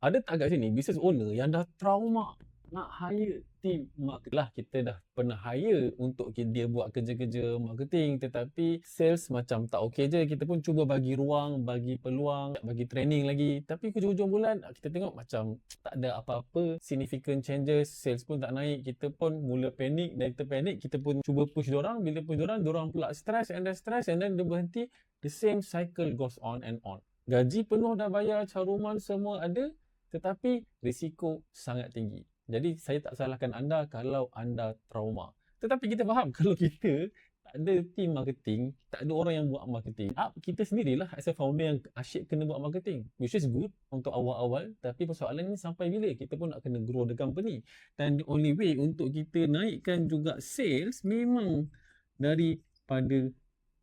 Ada tak kat sini business owner yang dah trauma nak hire team marketing lah, kita dah pernah hire untuk dia buat kerja-kerja marketing, tetapi sales macam tak okey je. Kita pun cuba bagi ruang, bagi peluang, bagi training lagi, tapi hujung-hujung bulan kita tengok macam tak ada apa-apa significant changes, sales pun tak naik. Kita pun mula panik, dan kita panik, kita pun cuba push diorang. Bila push diorang pula stress and then dia berhenti. The same cycle goes on and on. Gaji penuh dah bayar, caruman semua ada, tetapi risiko sangat tinggi. Jadi saya tak salahkan anda kalau anda trauma. Tetapi kita faham kalau kita tak ada team marketing, tak ada orang yang buat marketing, kita sendirilah as a founder yang asyik kena buat marketing, which is good untuk awal-awal. Tapi persoalan ni sampai bila kita pun nak kena grow the company. Dan the only way untuk kita naikkan juga sales memang daripada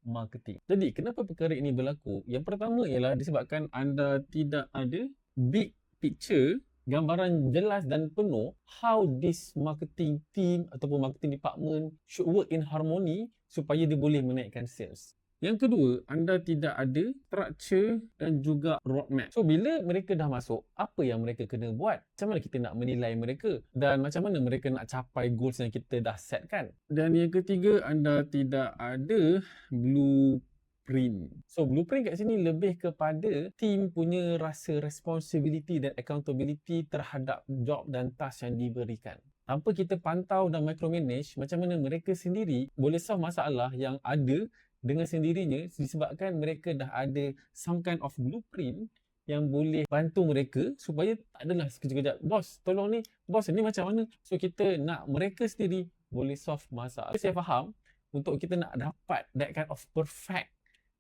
marketing. Jadi kenapa perkara ini berlaku? Yang pertama ialah disebabkan anda tidak ada big picture, gambaran jelas dan penuh how this marketing team ataupun marketing department should work in harmony supaya dia boleh menaikkan sales. Yang kedua, anda tidak ada structure dan juga roadmap. So bila mereka dah masuk, apa yang mereka kena buat? Macam mana kita nak menilai mereka? Dan macam mana mereka nak capai goals yang kita dah setkan? Dan yang ketiga, anda tidak ada blueprint. So blueprint kat sini lebih kepada team punya rasa responsibility dan accountability terhadap job dan task yang diberikan. Tanpa kita pantau dan micromanage, macam mana mereka sendiri boleh solve masalah yang ada dengan sendirinya disebabkan mereka dah ada some kind of blueprint yang boleh bantu mereka supaya tak adalah sekejap-kejap, bos tolong ni, bos ni macam mana. So kita nak mereka sendiri boleh solve masalah. Saya faham untuk kita nak dapat that kind of perfect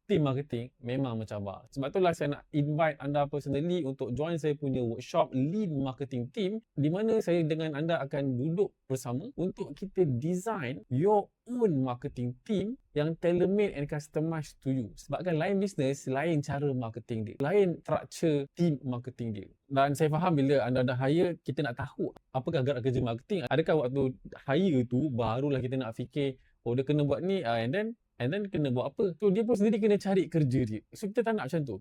team marketing memang mencabar. Sebab itulah saya nak invite anda personally untuk join saya punya workshop Lean Marketing Team, di mana saya dengan anda akan duduk bersama untuk kita design your own marketing team yang tailor-made and customized to you. Sebabkan lain business, lain cara marketing dia, lain structure team marketing dia. Dan saya faham bila anda dah hire, kita nak tahu apakah gerak kerja marketing. Adakah waktu hire tu barulah kita nak fikir, oh dia kena buat ni, and then kena buat apa. So dia pun sendiri kena cari kerja dia. So kita tak nak macam tu.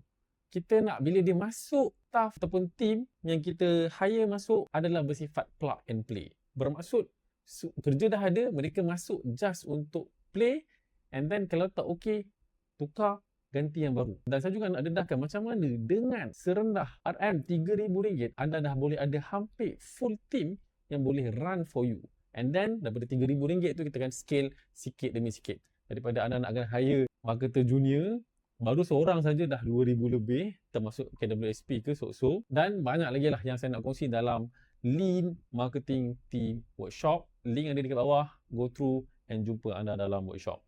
Kita nak bila dia masuk, staff ataupun team yang kita hire masuk adalah bersifat plug and play. Bermaksud kerja dah ada, mereka masuk just untuk play, and then kalau tak okey, tukar, ganti yang baru. Dan saya juga nak dedahkan macam mana dengan serendah RM3,000 anda dah boleh ada hampir full team yang boleh run for you. And then daripada RM3,000 tu kita akan scale sikit demi sikit. Daripada anda nak hire marketer junior, baru seorang saja dah RM2,000 lebih, termasuk KWSP ke so. Dan banyak lagi lah yang saya nak kongsi dalam Lean Marketing Team Workshop. Link ada dekat bawah, go through and jumpa anda dalam workshop.